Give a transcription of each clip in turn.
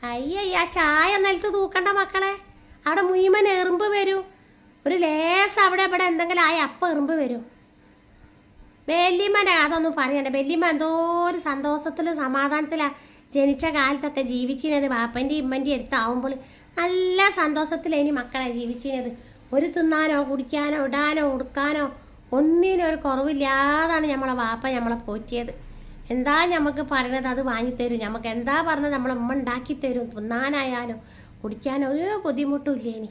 അയ്യയ്യ ചായ നിലത്ത് തൂക്കണ്ട മക്കളെ. അവിടെ മുഴുവൻ എറുമ്പ് വരും. ഒരു ലേസ് അവിടെ ഇവിടെ എന്തെങ്കിലും ആയ അപ്പം എറുമ്പ് വരും. വല്യമ്മനെ അതൊന്നും പറയണ്ട. വല്യമ്മ എന്തോ ഒരു സന്തോഷത്തിലും സമാധാനത്തിലാണ് ജനിച്ച കാലത്തൊക്കെ ജീവിച്ചിരുന്നത്. ബാപ്പൻ്റെയും ഇമ്മൻ്റെയും അടുത്താവുമ്പോൾ നല്ല സന്തോഷത്തിലേനി മക്കളെ ജീവിച്ചിരുന്നത്. ഒരു തിന്നാനോ കുടിക്കാനോ ഇടാനോ ഉടുക്കാനോ ഒന്നിനും ഒരു കുറവില്ലാതാണ് നമ്മളെ ബാപ്പ നമ്മളെ പോറ്റിയത്. എന്താ നമുക്ക് പറയണത് അത് വാങ്ങിത്തരും. നമുക്ക് എന്താ പറഞ്ഞത് നമ്മളെ ഉമ്മ ഉണ്ടാക്കി തരും. തിന്നാനായാലും കുടിക്കാനോ ഒരു ബുദ്ധിമുട്ടും ഇല്ലേനി.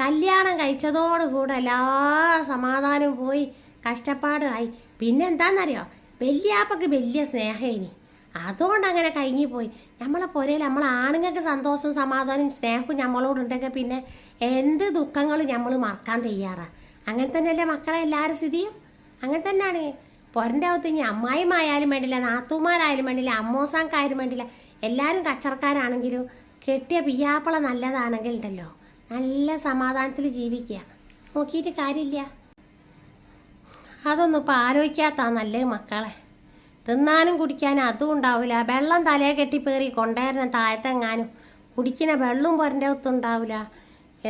കല്യാണം കഴിച്ചതോടുകൂടെ എല്ലാ സമാധാനവും പോയി, കഷ്ടപ്പാടായി. പിന്നെ എന്താണെന്നറിയോ, വലിയാപ്പക്ക് വലിയ സ്നേഹേനി. അതുകൊണ്ട് അങ്ങനെ കഴിഞ്ഞുപോയി. നമ്മളെ പുരയിൽ നമ്മളെ ആണുങ്ങൾക്ക് സന്തോഷവും സമാധാനവും സ്നേഹവും നമ്മളോടുണ്ടെങ്കിൽ പിന്നെ എന്ത് ദുഃഖങ്ങളും നമ്മൾ മറക്കാൻ തയ്യാറാണ്. അങ്ങനെ തന്നെയല്ലേ മക്കളെ എല്ലാവരും സ്ഥിതിയും? അങ്ങനെ തന്നെയാണ്. പുരൻ്റെ അകത്ത് ഇനി അമ്മായിമായാലും വേണ്ടില്ല, നാത്തൂമാരായാലും വേണ്ടില്ല, അമ്മോസാങ്കായാലും വേണ്ടില്ല, എല്ലാവരും കച്ചറക്കാരാണെങ്കിലും കെട്ടിയ പിയ്യാപ്പള നല്ലതാണെങ്കിൽ ഉണ്ടല്ലോ നല്ല സമാധാനത്തിൽ ജീവിക്കുക. നോക്കിയിട്ട് കാര്യമില്ല. അതൊന്നും ഇപ്പോൾ ആലോചിക്കാത്ത നല്ലേ മക്കളെ. തിന്നാനും കുടിക്കാനും അതും ഉണ്ടാവില്ല. വെള്ളം തലയെ കെട്ടിപ്പേറി കൊണ്ടുവരണം താഴത്തെങ്ങാനും. കുടിക്കുന്ന വെള്ളവും പുരൻ്റെ അകത്തുണ്ടാവില്ല.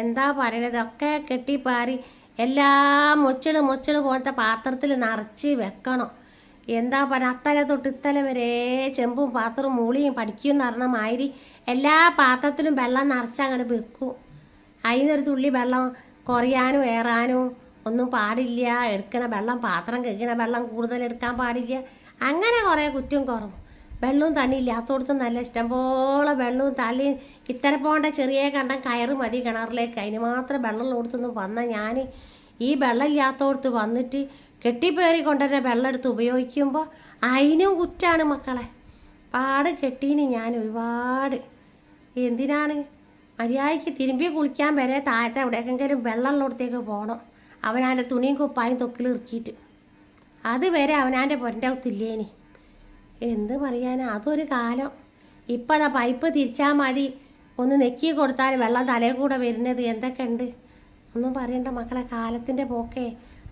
എന്താ പറയണത്, ഒക്കെ കെട്ടിപ്പാറി എല്ലാം മൊച്ചല് പോലത്തെ പാത്രത്തിൽ നിറച്ച് വെക്കണം. എന്താ പറയുക, അത്തല തൊട്ട് ഇത്തല വരെ ചെമ്പും പാത്രവും മൂളിയും പഠിക്കും പറഞ്ഞ മാതിരി എല്ലാ പാത്രത്തിലും വെള്ളം നിറച്ചങ്ങോട്ട് വെക്കും. അതിനൊരു തുള്ളി വെള്ളം കുറയാനും ഏറാനും ഒന്നും പാടില്ല. എടുക്കണ വെള്ളം, പാത്രം കഴിക്കണ വെള്ളം കൂടുതൽ എടുക്കാൻ പാടില്ല. അങ്ങനെ കുറേ കുറ്റവും കുറവും. വെള്ളവും തണ്ണി ഇല്ലാത്തോടത്ത് നല്ല ഇഷ്ടംപോലെ വെള്ളവും തള്ളിയും ഇത്തര പോകേണ്ട ചെറിയ കണ്ടം കയറ് മതി കിണറിലേക്ക്. അതിന് മാത്രം വെള്ളമുള്ളടത്തൊന്നും വന്നാൽ ഞാൻ ഈ വെള്ളം ഇല്ലാത്തോടത്ത് വന്നിട്ട് കെട്ടിപ്പേറി കൊണ്ടുവരുന്ന വെള്ളം എടുത്ത് ഉപയോഗിക്കുമ്പോൾ അതിനും കുറ്റാണ് മക്കളെ. പാട് കെട്ടീന് ഞാൻ ഒരുപാട്. എന്തിനാണ് മര്യാദയ്ക്ക് തിരുമ്പി കുളിക്കാൻ വരെ താഴത്തെ എവിടേക്കെങ്കിലും വെള്ളമുള്ളിടത്തേക്ക് പോകണം. അവനാൻ്റെ തുണിയും കുപ്പായും തൊക്കിൽ ഇറക്കിയിട്ട് അതുവരെ അവനാൻ്റെ പൊരൻ്റെ അകത്തില്ലേനി. എന്ത് പറയാനാ, അതൊരു കാലം. ഇപ്പം അതാ പൈപ്പ് തിരിച്ചാൽ മതി, ഒന്ന് നെക്കി കൊടുത്താൽ വെള്ളം തലയിൽ കൂടെ വരുന്നത് എന്തൊക്കെ ഉണ്ട്. ഒന്നും പറയണ്ട മക്കളെ, കാലത്തിൻ്റെ പോക്കേ.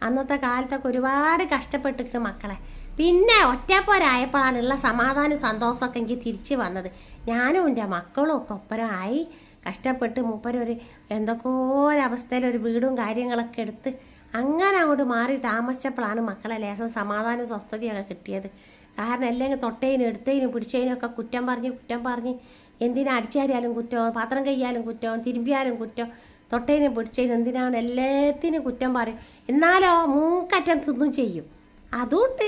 അന്നത്തെ കാലത്തൊക്കെ ഒരുപാട് കഷ്ടപ്പെട്ടിട്ട് മക്കളെ. പിന്നെ ഒറ്റപ്പോരായപ്പോഴാണുള്ള സമാധാനം സന്തോഷമൊക്കെ എനിക്ക് തിരിച്ച് വന്നത്. ഞാനും എൻ്റെ മക്കളും ഒക്കെ ഒപ്പരമായി കഷ്ടപ്പെട്ട് മൂപ്പരൊരു എന്തൊക്കെ ഒരവസ്ഥയിൽ ഒരു വീടും കാര്യങ്ങളൊക്കെ എടുത്ത് അങ്ങനെ അങ്ങോട്ട് മാറി താമസിച്ചപ്പോഴാണ് മക്കളെ ലേശം സമാധാനം സ്വസ്ഥതയൊക്കെ കിട്ടിയത്. കാരണം അല്ലെങ്കിൽ തൊട്ടേനും എടുത്തതിനും പിടിച്ചതിനും ഒക്കെ കുറ്റം പറഞ്ഞ് എന്തിനാ അടിച്ചാരിയാലും കുറ്റം, പാത്രം കഴിയാലും കുറ്റം, തിരുമ്പിയാലും കുറ്റം, തൊട്ടേനും പിടിച്ചതിനും എന്തിനാണ് എല്ലാത്തിനും കുറ്റം പറയും. എന്നാലോ മൂക്കറ്റം തിന്നും ചെയ്യും. അതുകൊണ്ട്